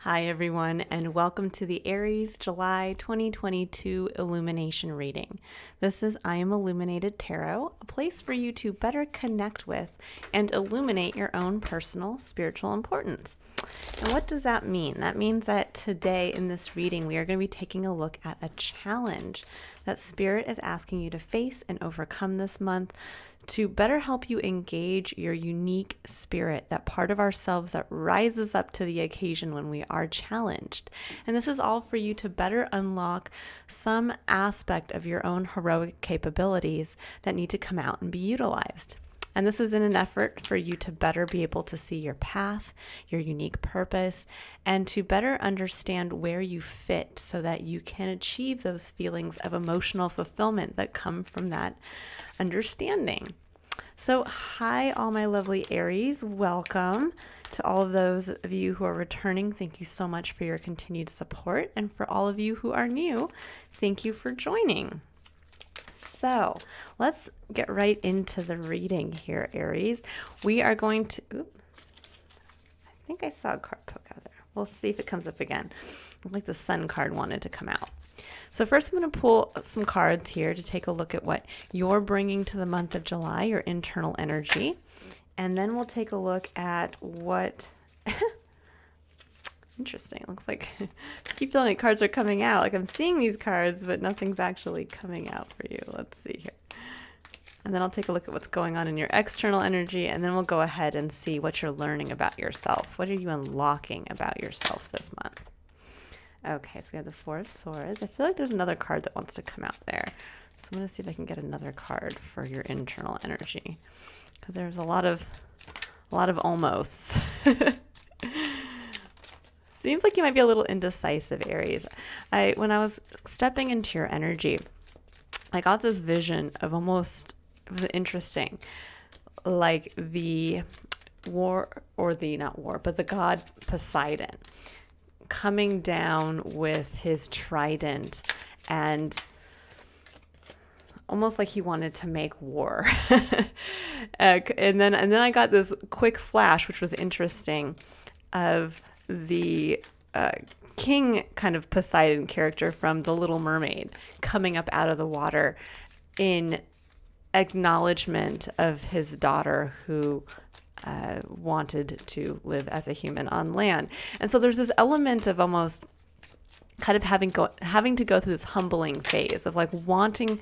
Hi, everyone, and welcome to the Aries July 2022 Illumination reading. This is I Am Illuminated Tarot, a place for you to better connect with and illuminate your own personal spiritual importance. And what does that mean? That means that today in this reading, we are going to be taking a look at a challenge that Spirit is asking you to face and overcome this month to better help you engage your unique spirit, that part of ourselves that rises up to the occasion when we are challenged. And this is all for you to better unlock some aspect of your own heroic capabilities that need to come out and be utilized. And this is in an effort for you to better be able to see your path, your unique purpose, and to better understand where you fit so that you can achieve those feelings of emotional fulfillment that come from that understanding. So, hi, all my lovely Aries. Welcome to all of those of you who are returning. Thank you so much for your continued support. And for all of you who are new, thank you for joining. So let's get right into the reading here, Aries. We are going to, I think I saw a card poke out there. We'll see if it comes up again. Looked like the Sun card wanted to come out. So first I'm going to pull some cards here to take a look at what you're bringing to the month of July, your internal energy. And then we'll take a look at what... Interesting. It looks like I keep feeling like cards are coming out. Like I'm seeing these cards, but nothing's actually coming out for you. Let's see here. And then I'll take a look at what's going on in your external energy, and then we'll go ahead and see what you're learning about yourself. What are you unlocking about yourself this month? Okay, so we have the Four of Swords. I feel like there's another card that wants to come out there. So I'm going to see if I can get another card for your internal energy, because there's a lot of almosts. Seems like you might be a little indecisive, Aries. When I was stepping into your energy, I got this vision of almost, it was interesting, like the the god Poseidon coming down with his trident and almost like he wanted to make war. and then I got this quick flash, which was interesting, of the king kind of Poseidon character from The Little Mermaid coming up out of the water in acknowledgement of his daughter who wanted to live as a human on land. And so there's this element of almost kind of having to go through this humbling phase of like wanting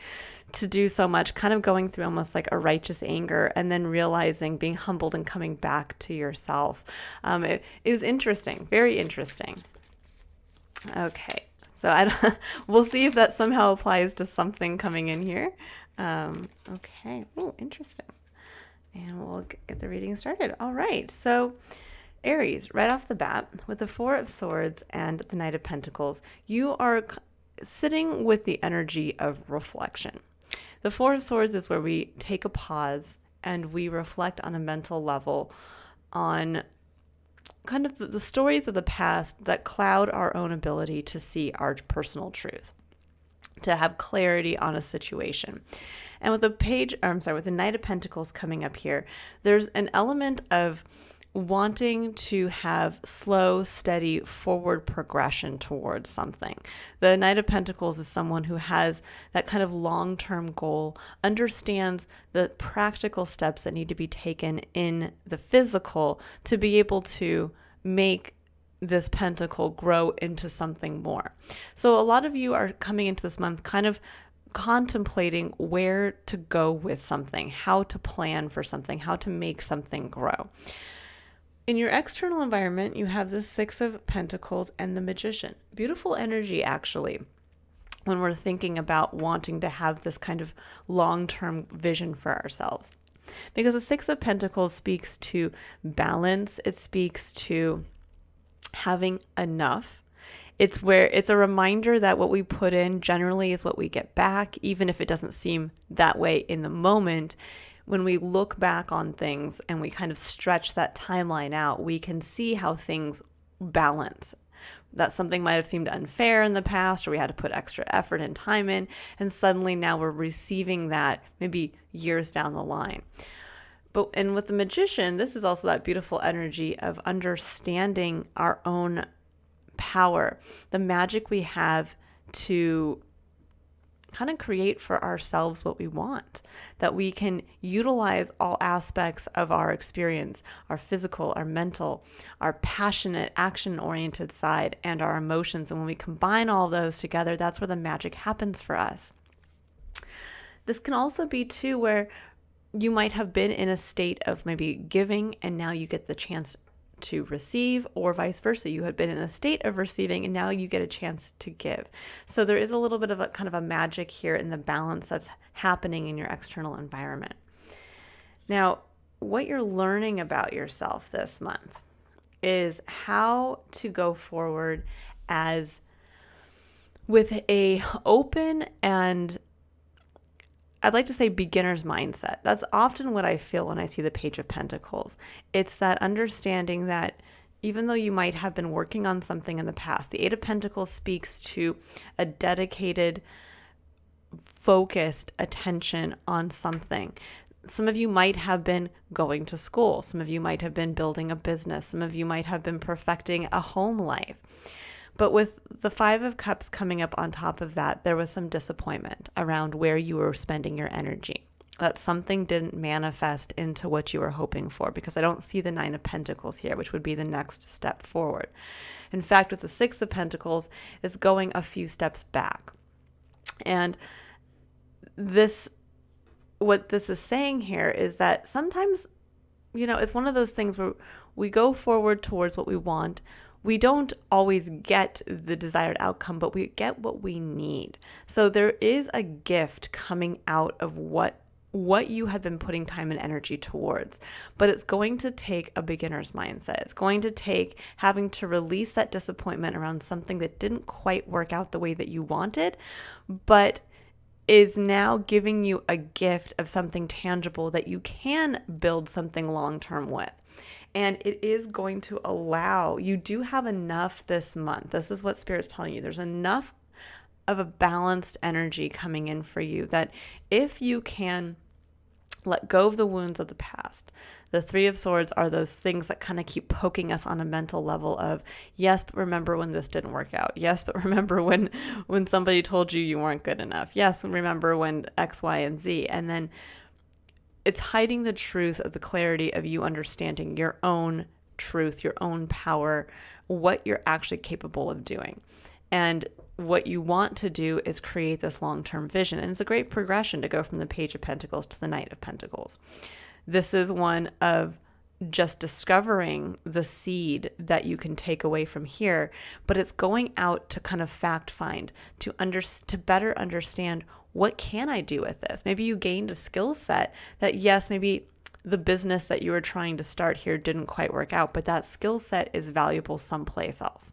to do so much, kind of going through almost like a righteous anger, and then realizing, being humbled and coming back to yourself. It is interesting, very interesting. Okay, so we'll see if that somehow applies to something coming in here. Okay, oh, interesting. And we'll get the reading started. All right, so Aries, right off the bat, with the Four of Swords and the Knight of Pentacles, you are sitting with the energy of reflection. The Four of Swords is where we take a pause and we reflect on a mental level on kind of the stories of the past that cloud our own ability to see our personal truth, to have clarity on a situation. And with the Knight of Pentacles coming up here, there's an element of wanting to have slow, steady forward progression towards something. The Knight of Pentacles is someone who has that kind of long-term goal, understands the practical steps that need to be taken in the physical to be able to make this pentacle grow into something more. So a lot of you are coming into this month kind of contemplating where to go with something, how to plan for something, how to make something grow. In your external environment, you have the Six of Pentacles and the Magician. Beautiful energy, actually, when we're thinking about wanting to have this kind of long-term vision for ourselves. Because the Six of Pentacles speaks to balance. It speaks to having enough. It's a reminder that what we put in generally is what we get back, even if it doesn't seem that way in the moment. When we look back on things and we kind of stretch that timeline out, we can see how things balance. That something might have seemed unfair in the past, or we had to put extra effort and time in, and suddenly now we're receiving that maybe years down the line. And with the Magician, this is also that beautiful energy of understanding our own power, the magic we have to kind of create for ourselves what we want, that we can utilize all aspects of our experience, our physical, our mental, our passionate, action-oriented side, and our emotions. And when we combine all of those together, that's where the magic happens for us. This can also be too where you might have been in a state of maybe giving and now you get the chance to receive, or vice versa. You had been in a state of receiving and now you get a chance to give. So there is a little bit of a kind of a magic here in the balance that's happening in your external environment. Now, what you're learning about yourself this month is how to go forward as with a open and I'd like to say beginner's mindset. That's often what I feel when I see the Page of Pentacles. It's that understanding that even though you might have been working on something in the past, the Eight of Pentacles speaks to a dedicated, focused attention on something. Some of you might have been going to school. Some of you might have been building a business. Some of you might have been perfecting a home life. But with the Five of Cups coming up on top of that, there was some disappointment around where you were spending your energy. That something didn't manifest into what you were hoping for, because I don't see the Nine of Pentacles here, which would be the next step forward. In fact, with the Six of Pentacles, it's going a few steps back. And what this is saying here is that sometimes, it's one of those things where we go forward towards what we want. We don't always get the desired outcome, but we get what we need. So there is a gift coming out of what you have been putting time and energy towards, but it's going to take a beginner's mindset. It's going to take having to release that disappointment around something that didn't quite work out the way that you wanted, but is now giving you a gift of something tangible that you can build something long-term with. And it is going to allow, you do have enough this month. This is what Spirit's telling you. There's enough of a balanced energy coming in for you that if you can let go of the wounds of the past. The Three of Swords are those things that kind of keep poking us on a mental level of, yes, but remember when this didn't work out. Yes, but remember when somebody told you weren't good enough. Yes, remember when X, Y, and Z. And then it's hiding the truth of the clarity of you understanding your own truth, your own power, what you're actually capable of doing. And what you want to do is create this long-term vision. And it's a great progression to go from the Page of Pentacles to the Knight of Pentacles. This is one of just discovering the seed that you can take away from here, but it's going out to kind of fact find, to better understand, what can I do with this? Maybe you gained a skill set that, yes, maybe the business that you were trying to start here didn't quite work out, but that skill set is valuable someplace else.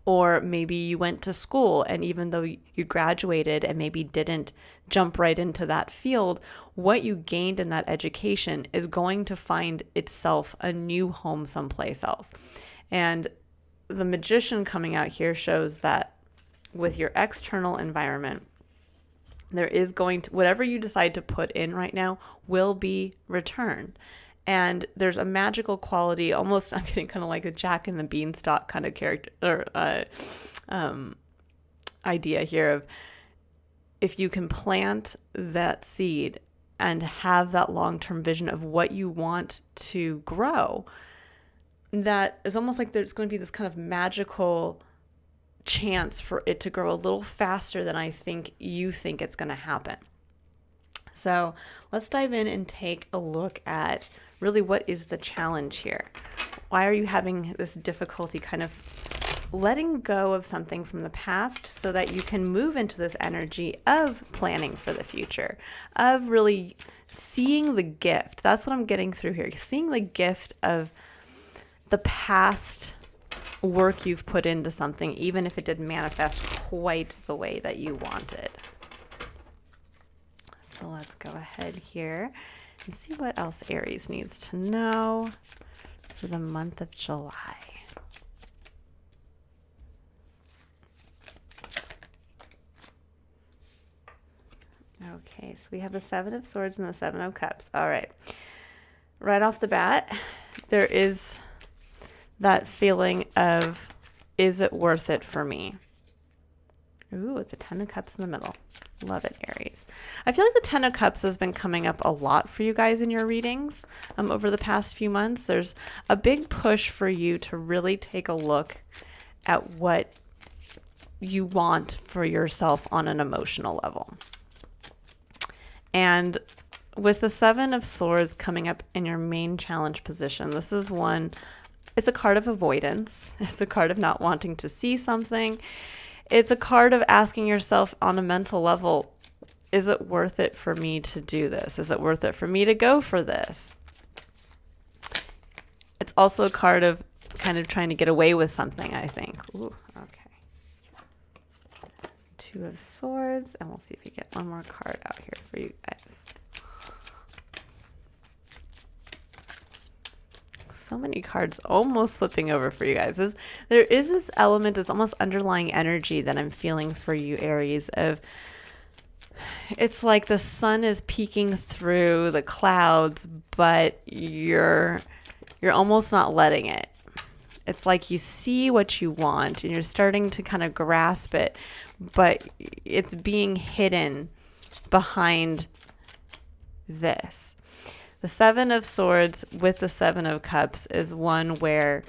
Or maybe you went to school and even though you graduated and maybe didn't jump right into that field, what you gained in that education is going to find itself a new home someplace else. And the Magician coming out here shows that with your external environment, there is going to, whatever you decide to put in right now will be returned. And there's a magical quality, almost, I'm getting kind of like a Jack and the Beanstalk kind of character or idea here of, if you can plant that seed and have that long-term vision of what you want to grow, that is almost like there's going to be this kind of magical chance for it to grow a little faster than I think you think it's going to happen. So let's dive in and take a look at really what is the challenge here. Why are you having this difficulty kind of letting go of something from the past so that you can move into this energy of planning for the future, of really seeing the gift? That's what I'm getting through here. Seeing the gift of the past work you've put into something, even if it didn't manifest quite the way that you wanted. So let's go ahead here and see what else Aries needs to know for the month of July. Okay, so we have the Seven of Swords and the Seven of Cups. All right. Right off the bat, there is that feeling of Is it worth it for me? Ooh, the 10 of Cups in the middle. Love it, Aries. I feel like the 10 of Cups has been coming up a lot for you guys in your readings over the past few months. There's a big push for you to really take a look at what you want for yourself on an emotional level. And with the 7 of Swords coming up in your main challenge position, this is one, it's a card of avoidance. It's a card of not wanting to see something. It's a card of asking yourself on a mental level, is it worth it for me to do this? Is it worth it for me to go for this? It's also a card of kind of trying to get away with something, I think. Ooh, okay. 2 of Swords, and we'll see if we get one more card out here for you guys. So many cards almost flipping over for you guys. There is this element, this almost underlying energy that I'm feeling for you, Aries, of it's like the sun is peeking through the clouds, but you're almost not letting it. It's like you see what you want and you're starting to kind of grasp it, but it's being hidden behind this. The 7 of Swords with the 7 of Cups is one where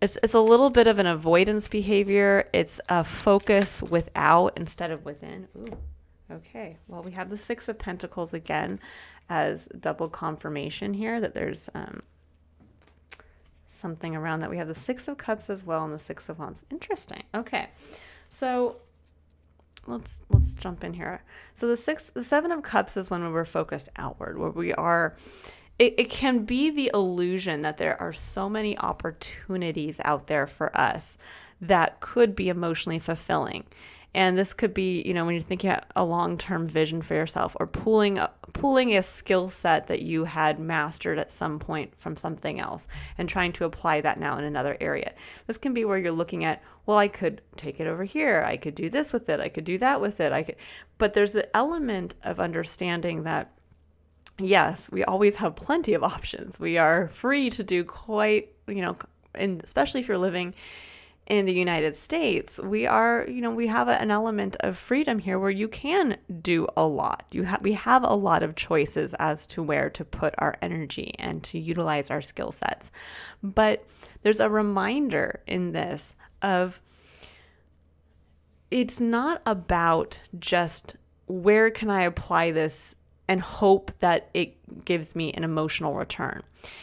it's a little bit of an avoidance behavior. It's a focus without instead of within. Ooh, okay. Well, we have the 6 of Pentacles again as double confirmation here that there's something around that. We have the 6 of Cups as well and the 6 of Wands. Interesting. Okay. So let's jump in here. So the 7 of Cups is when we're focused outward, where we are, it can be the illusion that there are so many opportunities out there for us that could be emotionally fulfilling. And this could be, you know, when you're thinking about a long-term vision for yourself, or pulling a skill set that you had mastered at some point from something else and trying to apply that now in another area. This can be where you're looking at, well, I could take it over here. I could do this with it. I could do that with it. But there's the element of understanding that, yes, we always have plenty of options. We are free to do quite, you know, and especially if you're living in the United States, we are, you know, we have an element of freedom here where you can do a lot. We have a lot of choices as to where to put our energy and to utilize our skill sets. But there's a reminder in this of it's not about just where can I apply this and hope that it gives me an emotional return.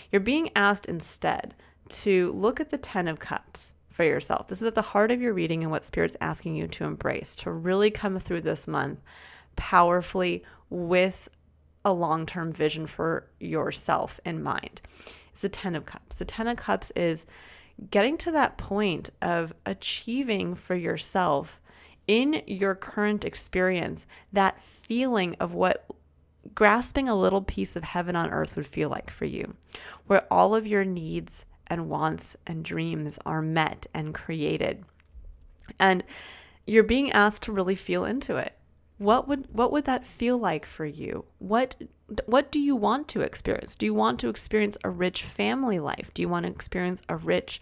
You're being asked instead to look at the 10 of Cups for yourself. This is at the heart of your reading and what Spirit's asking you to embrace, to really come through this month powerfully with a long-term vision for yourself in mind. It's the 10 of Cups. The 10 of Cups is getting to that point of achieving for yourself in your current experience that feeling of what grasping a little piece of heaven on earth would feel like for you, where all of your needs and wants and dreams are met and created. And you're being asked to really feel into it. What would that feel like for you? What do you want to experience? Do you want to experience a rich family life? Do you want to experience a rich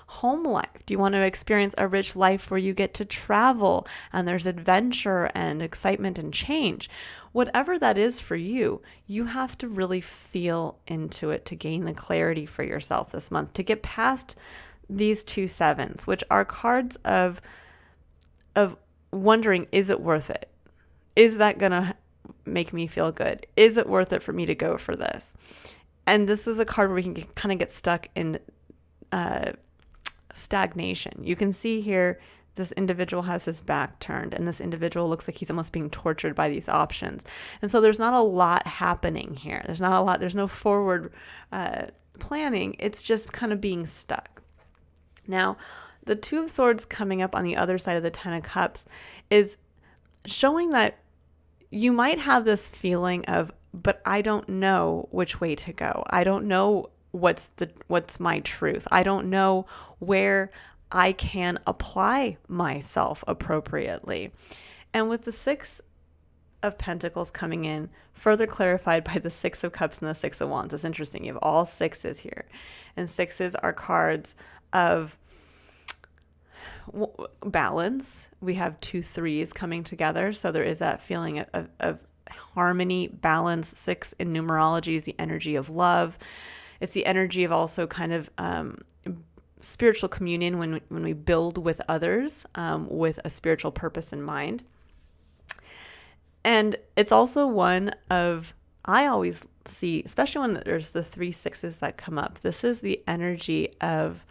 home life? Do you want to experience a rich life where you get to travel and there's adventure and excitement and change? Whatever that is for you, you have to really feel into it to gain the clarity for yourself this month, to get past these 2 sevens, which are cards of wondering, is it worth it? Is that going to make me feel good? Is it worth it for me to go for this? And this is a card where we can kind of get stuck in stagnation. You can see here, this individual has his back turned, and this individual looks like he's almost being tortured by these options. And so there's not a lot happening here. There's no forward planning. It's just kind of being stuck. Now, the 2 of Swords coming up on the other side of the 10 of Cups is showing that you might have this feeling of, but I don't know which way to go. I don't know what's my truth. I don't know where I can apply myself appropriately. And with the 6 of Pentacles coming in, further clarified by the 6 of Cups and the 6 of Wands. It's interesting. You have all 6s here. And 6s are cards of balance. We have 2 3s coming together. So there is that feeling of harmony, balance. 6 in numerology is the energy of love. It's the energy of also kind of spiritual communion when we build with others with a spiritual purpose in mind. And it's also one of, I always see, especially when there's the 3 6s that come up, this is the energy of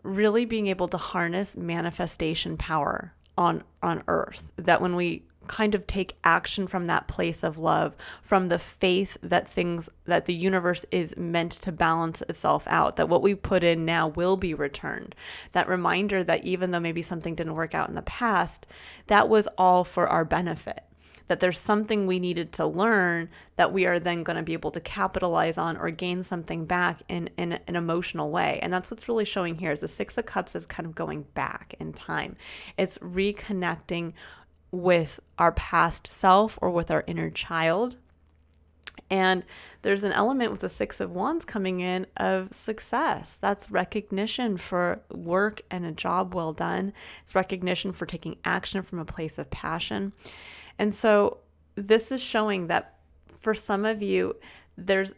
really being able to harness manifestation power on earth. That when we kind of take action from that place of love, from the faith that that the universe is meant to balance itself out, that what we put in now will be returned. That reminder that even though maybe something didn't work out in the past, that was all for our benefit. That there's something we needed to learn that we are then going to be able to capitalize on or gain something back in an emotional way. And that's what's really showing here is the 6 of Cups is kind of going back in time. It's reconnecting with our past self or with our inner child. And there's an element with the 6 of Wands coming in of success. That's recognition for work and a job well done. It's recognition for taking action from a place of passion. And so this is showing that for some of you, there's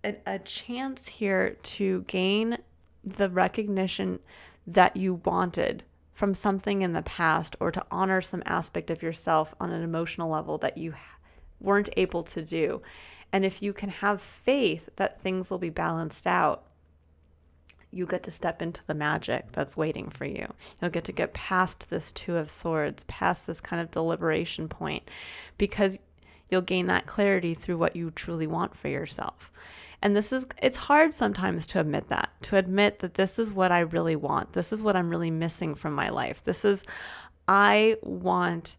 a chance here to gain the recognition that you wanted from something in the past, or to honor some aspect of yourself on an emotional level that you weren't able to do. And if you can have faith that things will be balanced out, you get to step into the magic that's waiting for you. You'll get to get past this 2 of Swords, past this kind of deliberation point, because you'll gain that clarity through what you truly want for yourself. And it's hard sometimes to admit that this is what I really want. This is what I'm really missing from my life. I want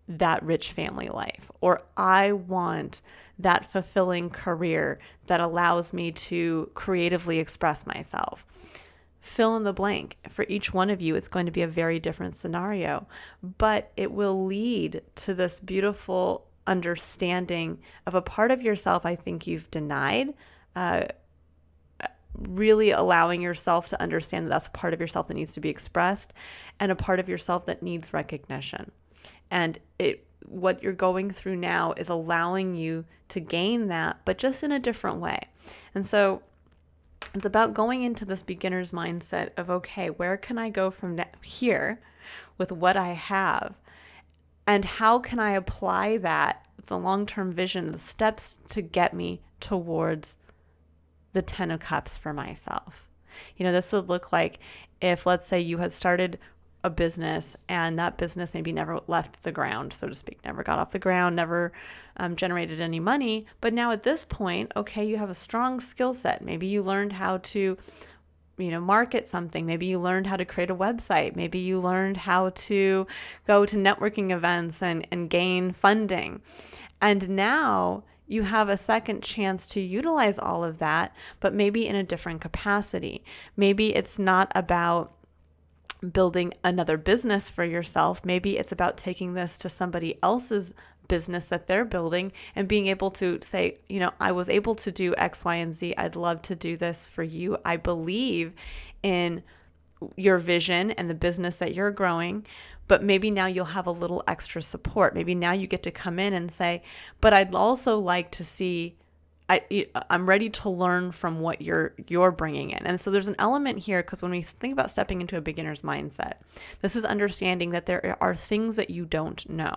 that rich family life, or I want that fulfilling career that allows me to creatively express myself. Fill in the blank. For each one of you, it's going to be a very different scenario, but it will lead to this beautiful understanding of a part of yourself I think you've denied, really allowing yourself to understand that that's a part of yourself that needs to be expressed, and a part of yourself that needs recognition. And what you're going through now is allowing you to gain that, but just in a different way. And so it's about going into this beginner's mindset of, okay, where can I go from here with what I have? And how can I apply that, the long-term vision, the steps to get me towards the 10 of Cups for myself? This would look like if, let's say, you had started a business and that business maybe never left the ground, so to speak, never got off the ground, never generated any money. But now at this point, okay, you have a strong skill set. Maybe you learned how to, market something. Maybe you learned how to create a website. Maybe you learned how to go to networking events and gain funding. And now you have a second chance to utilize all of that, but maybe in a different capacity. Maybe it's not about building another business for yourself. Maybe it's about taking this to somebody else's business that they're building and being able to say, I was able to do X, Y, and Z. I'd love to do this for you. I believe in your vision and the business that you're growing, but maybe now you'll have a little extra support. Maybe now you get to come in and say, but I'd also like to see, I'm ready to learn from what you're bringing in. And so there's an element here, because when we think about stepping into a beginner's mindset, this is understanding that there are things that you don't know,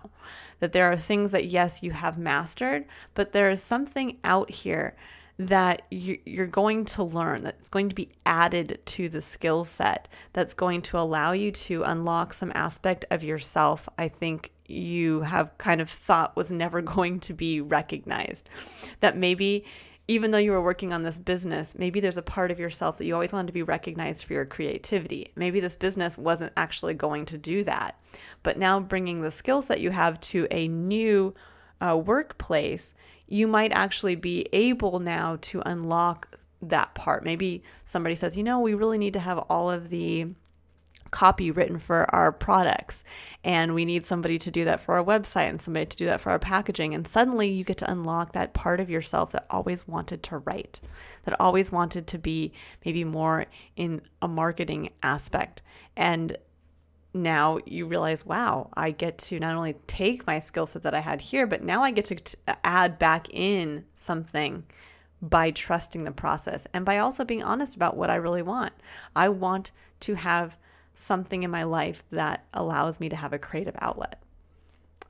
that there are things that, yes, you have mastered, but there is something out here that you're going to learn, that's going to be added to the skill set, that's going to allow you to unlock some aspect of yourself, I think you have kind of thought was never going to be recognized. That maybe even though you were working on this business, maybe there's a part of yourself that you always wanted to be recognized for your creativity. Maybe this business wasn't actually going to do that. But now bringing the skill set you have to a new workplace, you might actually be able now to unlock that part. Maybe somebody says, we really need to have all of the copy written for our products, and we need somebody to do that for our website and somebody to do that for our packaging. And suddenly you get to unlock that part of yourself that always wanted to write, that always wanted to be maybe more in a marketing aspect. And now you realize, wow, I get to not only take my skill set that I had here, but now I get to add back in something by trusting the process and by also being honest about what I really want. I want to have something in my life that allows me to have a creative outlet.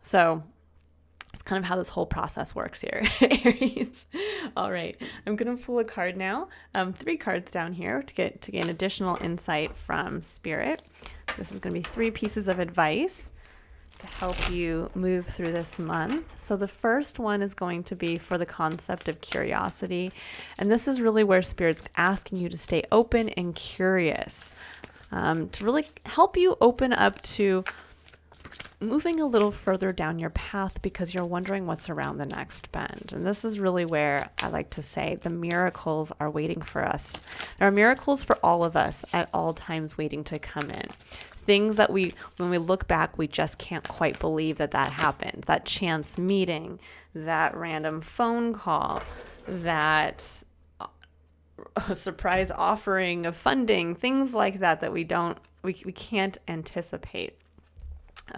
So it's kind of how this whole process works here, Aries. All right, I'm going to pull a card now, 3 cards down here to gain additional insight from Spirit. This is going to be 3 pieces of advice to help you move through this month. So the first one is going to be for the concept of curiosity. And this is really where Spirit's asking you to stay open and curious, to really help you open up to moving a little further down your path because you're wondering what's around the next bend. And this is really where I like to say the miracles are waiting for us. There are miracles for all of us at all times waiting to come in. Things that when we look back, we just can't quite believe that happened. That chance meeting, that random phone call, that a surprise offering of funding, things like that we can't anticipate.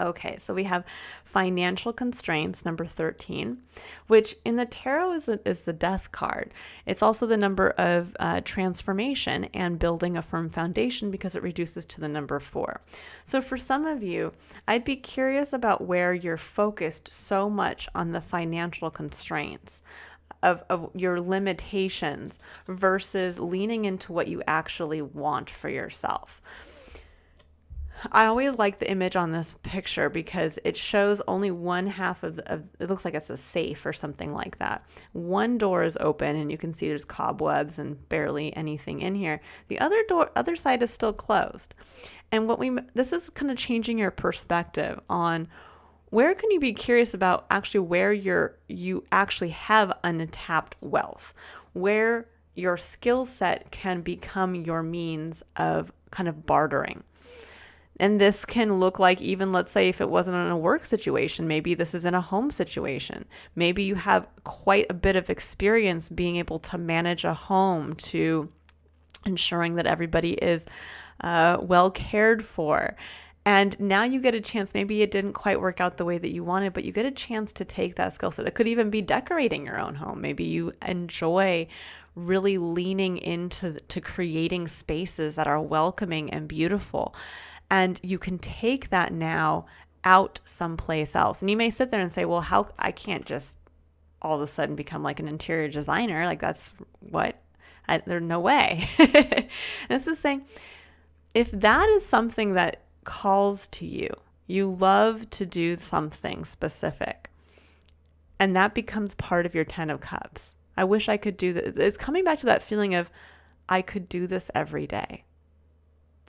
Okay, so we have financial constraints, number 13, which in the tarot is the death card. It's also the number of transformation and building a firm foundation because it reduces to the number 4. So for some of you, I'd be curious about where you're focused so much on the financial constraints of your limitations versus leaning into what you actually want for yourself. I always like the image on this picture because it shows only one half of it looks like it's a safe or something like that. One door is open and you can see there's cobwebs and barely anything in here. The other side is still closed. And this is kind of changing your perspective on where can you be curious about actually where you actually have untapped wealth, where your skill set can become your means of kind of bartering. And this can look like, even let's say if it wasn't in a work situation, maybe this is in a home situation. Maybe you have quite a bit of experience being able to manage a home, to ensuring that everybody is well cared for. And now you get a chance, maybe it didn't quite work out the way that you wanted, but you get a chance to take that skill set. It could even be decorating your own home. Maybe you enjoy really leaning into creating spaces that are welcoming and beautiful. And you can take that now out someplace else. And you may sit there and say, well, I can't just all of a sudden become like an interior designer. Like there's no way. This is saying, if that is something that calls to you, you love to do something specific, and that becomes part of your 10 of Cups. I wish I could do this. It's coming back to that feeling of, I could do this every day.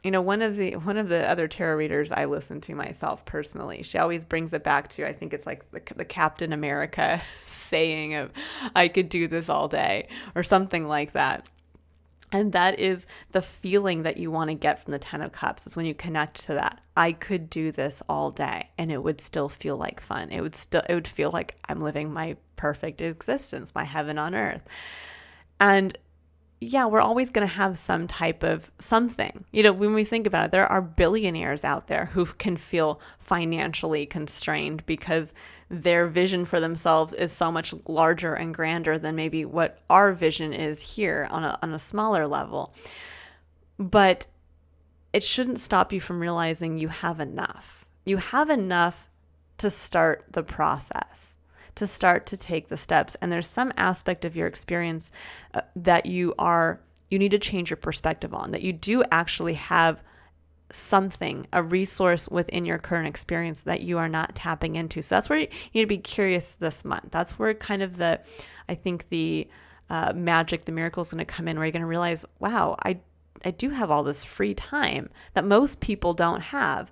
You know, one of the other tarot readers I listen to myself personally, she always brings it back to, I think it's like the Captain America saying of, I could do this all day, or something like that. And that is the feeling that you want to get from the 10 of Cups, is when you connect to that. I could do this all day and it would still feel like fun. It would feel like I'm living my perfect existence, my heaven on earth. And yeah, we're always going to have some type of something. You know, when we think about it, there are billionaires out there who can feel financially constrained because their vision for themselves is so much larger and grander than maybe what our vision is here on a smaller level. But it shouldn't stop you from realizing you have enough. You have enough to start the process, to start to take the steps. And there's some aspect of your experience that you need to change your perspective on, that you do actually have something, a resource within your current experience that you are not tapping into. So that's where you need to be curious this month. That's where kind of the magic, the miracle is going to come in, where you're going to realize, wow, I do have all this free time that most people don't have.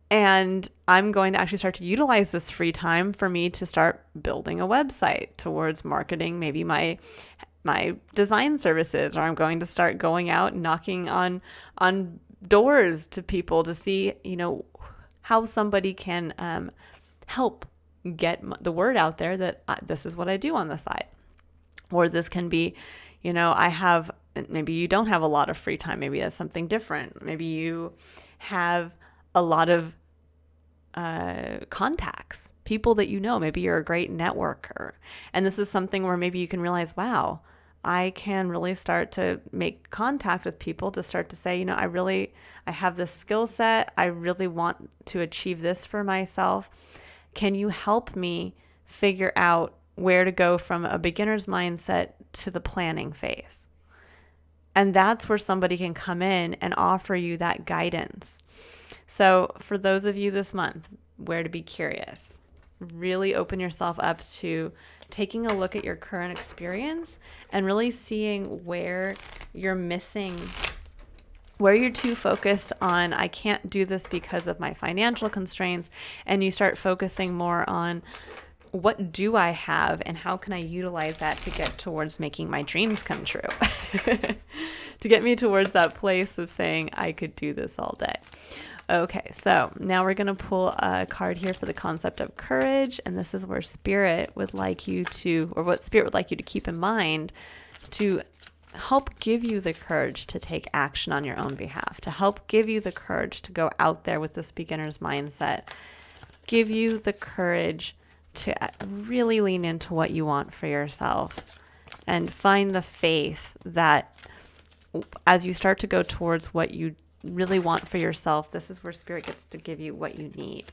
And I'm going to actually start to utilize this free time for me to start building a website towards marketing maybe my design services, or I'm going to start going out and knocking on doors to people to see, how somebody can help get the word out there that this is what I do on the side. Or this can be, maybe you don't have a lot of free time. Maybe that's something different. Maybe you have a lot of contacts, people that maybe you're a great networker. And this is something where maybe you can realize, wow, I can really start to make contact with people to start to say, I have this skill set. I really want to achieve this for myself. Can you help me figure out where to go from a beginner's mindset to the planning phase? And that's where somebody can come in and offer you that guidance. So for those of you this month, where to be curious, really open yourself up to taking a look at your current experience and really seeing where you're missing, where you're too focused on, I can't do this because of my financial constraints, and you start focusing more on, what do I have and how can I utilize that to get towards making my dreams come true? To get me towards that place of saying I could do this all day. Okay, so now we're going to pull a card here for the concept of courage. And this is where Spirit would like you to, or what Spirit would like you to keep in mind to help give you the courage to take action on your own behalf, to help give you the courage to go out there with this beginner's mindset, give you the courage to really lean into what you want for yourself and find the faith that as you start to go towards what you really want for yourself, this is where Spirit gets to give you what you need.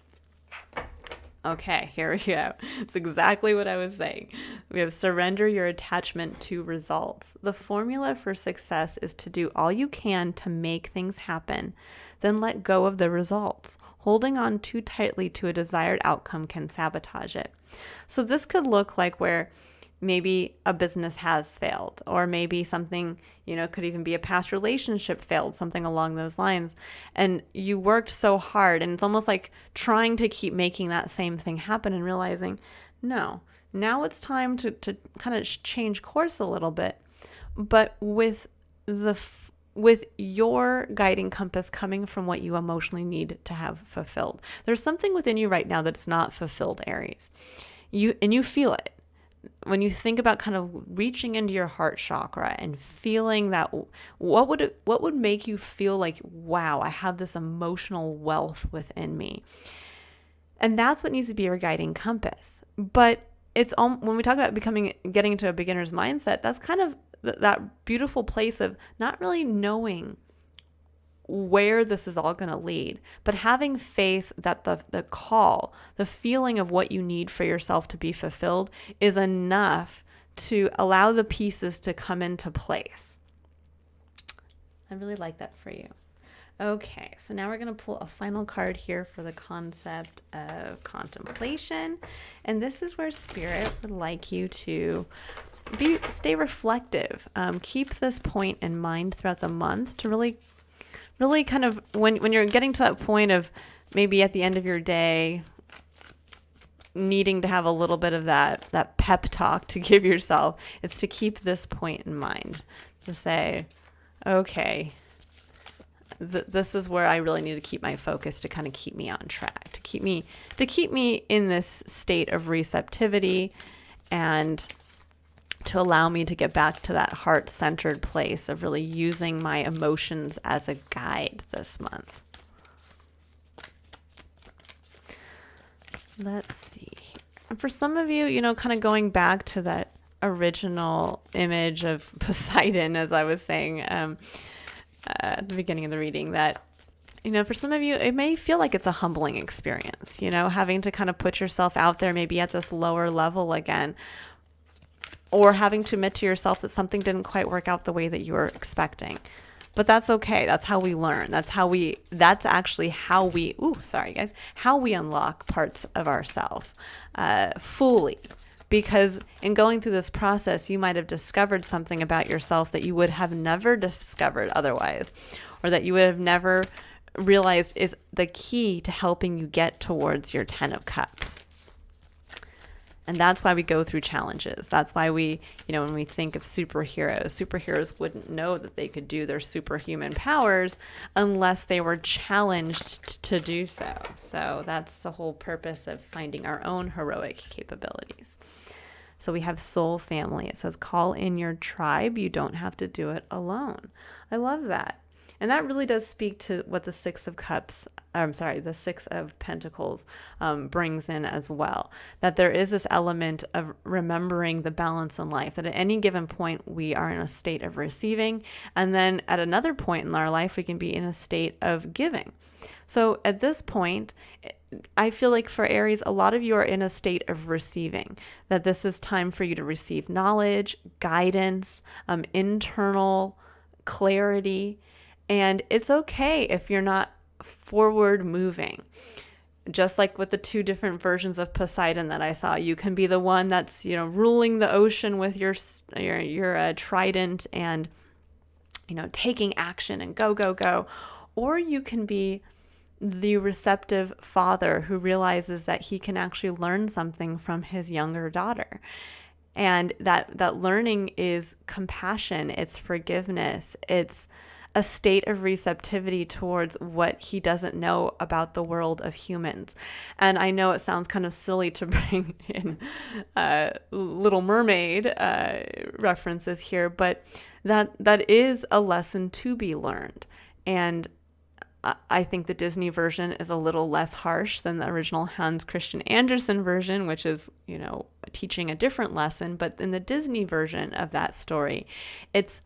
Okay, here we go. It's exactly what I was saying. We have surrender your attachment to results. The formula for success is to do all you can to make things happen, then let go of the results. Holding on too tightly to a desired outcome can sabotage it. So this could look like where maybe a business has failed, or maybe something, could even be a past relationship failed, something along those lines. And you worked so hard, and it's almost like trying to keep making that same thing happen and realizing, no, now it's time to kind of change course a little bit. But with your guiding compass coming from what you emotionally need to have fulfilled. There's something within you right now that's not fulfilled, Aries. You feel it. When you think about kind of reaching into your heart chakra and feeling that, what would make you feel like, wow, I have this emotional wealth within me? And that's what needs to be your guiding compass. But it's when we talk about getting into a beginner's mindset, that's kind of that beautiful place of not really knowing where this is all going to lead, but having faith that the call, the feeling of what you need for yourself to be fulfilled is enough to allow the pieces to come into place. I really like that for you. Okay, so now we're going to pull a final card here for the concept of contemplation. And this is where Spirit would like you to stay reflective. Keep this point in mind throughout the month to really kind of, when you're getting to that point of maybe at the end of your day needing to have a little bit of that pep talk to give yourself, it's to keep this point in mind, to say, okay, this is where I really need to keep my focus to kind of keep me on track, to keep me in this state of receptivity, and to allow me to get back to that heart-centered place of really using my emotions as a guide this month. Let's see. And for some of you, kind of going back to that original image of Poseidon, as I was saying at the beginning of the reading, that, for some of you, it may feel like it's a humbling experience, having to kind of put yourself out there maybe at this lower level again, or having to admit to yourself that something didn't quite work out the way that you were expecting. But that's okay. That's how we learn. That's actually how we unlock parts of ourselves fully. Because in going through this process, you might have discovered something about yourself that you would have never discovered otherwise, or that you would have never realized is the key to helping you get towards your 10 of Cups. And that's why we go through challenges. That's why we, when we think of superheroes wouldn't know that they could do their superhuman powers unless they were challenged to do so. So that's the whole purpose of finding our own heroic capabilities. So we have soul family. It says, call in your tribe. You don't have to do it alone. I love that. And that really does speak to what the Six of Pentacles brings in as well. That there is this element of remembering the balance in life, that at any given point we are in a state of receiving, and then at another point in our life we can be in a state of giving. So at this point, I feel like for Aries, a lot of you are in a state of receiving, that this is time for you to receive knowledge, guidance, internal clarity. And it's okay if you're not forward moving. Just like with the two different versions of Poseidon that I saw, you can be the one that's, ruling the ocean with your trident and, taking action and go, go, go. Or you can be the receptive father who realizes that he can actually learn something from his younger daughter. And that learning is compassion, it's forgiveness, it's a state of receptivity towards what he doesn't know about the world of humans. And I know it sounds kind of silly to bring in Little Mermaid references here, but that is a lesson to be learned. And I think the Disney version is a little less harsh than the original Hans Christian Andersen version, which is, teaching a different lesson. But in the Disney version of that story, it's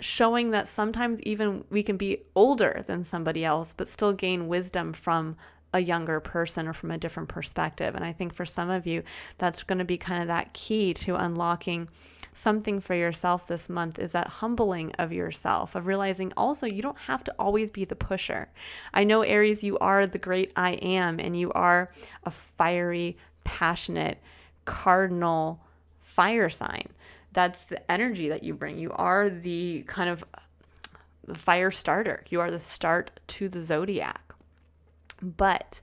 showing that sometimes even we can be older than somebody else, but still gain wisdom from a younger person or from a different perspective. And I think for some of you, that's going to be kind of that key to unlocking something for yourself this month, is that humbling of yourself, of realizing also you don't have to always be the pusher. I know, Aries, you are the great I am, and you are a fiery, passionate, cardinal fire sign. That's the energy that you bring. You are the kind of fire starter. You are the start to the Zodiac. But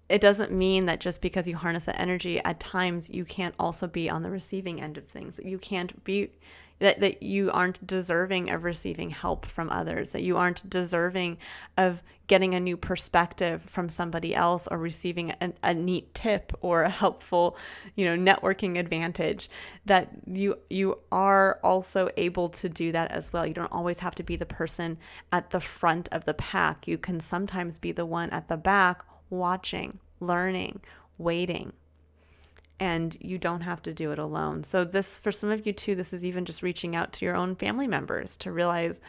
it doesn't mean that just because you harness that energy, at times you can't also be on the receiving end of things. You can't be that you aren't deserving of receiving help from others, that you aren't deserving of getting a new perspective from somebody else, or receiving a neat tip or a helpful, networking advantage, that you are also able to do that as well. You don't always have to be the person at the front of the pack. You can sometimes be the one at the back, watching, learning, waiting. And you don't have to do it alone. So this, for some of you too, this is even just reaching out to your own family members to realize,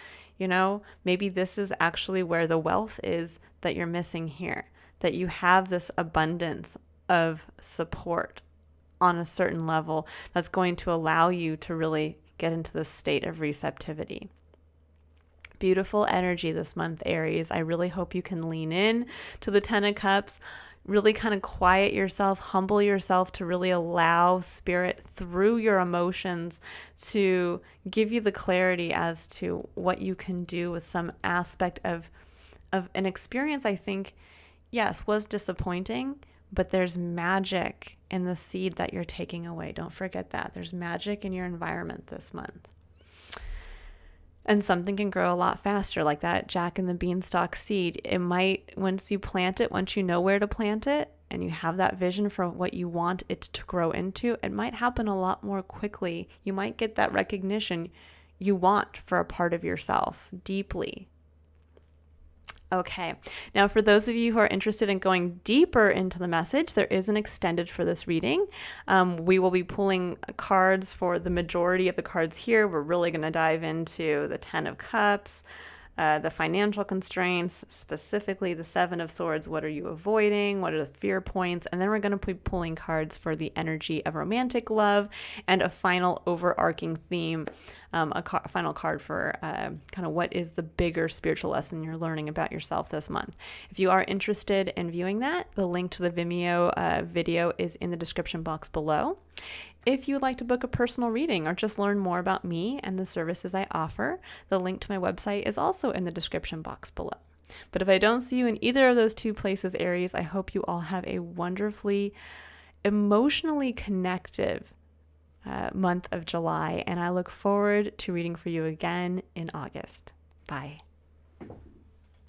maybe this is actually where the wealth is that you're missing here, that you have this abundance of support on a certain level that's going to allow you to really get into this state of receptivity. Beautiful energy this month, Aries. I really hope you can lean in to the 10 of Cups. Really kind of quiet yourself, humble yourself to really allow spirit through your emotions to give you the clarity as to what you can do with some aspect of an experience. I think, yes, was disappointing, but there's magic in the seed that you're taking away. Don't forget that. There's magic in your environment this month. And something can grow a lot faster, like that Jack and the Beanstalk seed. It might, once you plant it, once you know where to plant it, and you have that vision for what you want it to grow into, it might happen a lot more quickly. You might get that recognition you want for a part of yourself deeply. Okay, now for those of you who are interested in going deeper into the message, there is an extended for this reading. We will be pulling cards for the majority of the cards here. We're really going to dive into the 10 of Cups, the financial constraints, specifically the 7 of Swords. What are you avoiding? What are the fear points? And then we're going to be pulling cards for the energy of romantic love and a final overarching theme, final card for kind of what is the bigger spiritual lesson you're learning about yourself this month. If you are interested in viewing that, the link to the Vimeo video is in the description box below. If you would like to book a personal reading or just learn more about me and the services I offer, the link to my website is also in the description box below. But if I don't see you in either of those two places, Aries, I hope you all have a wonderfully emotionally connective month of July, and I look forward to reading for you again in August. Bye.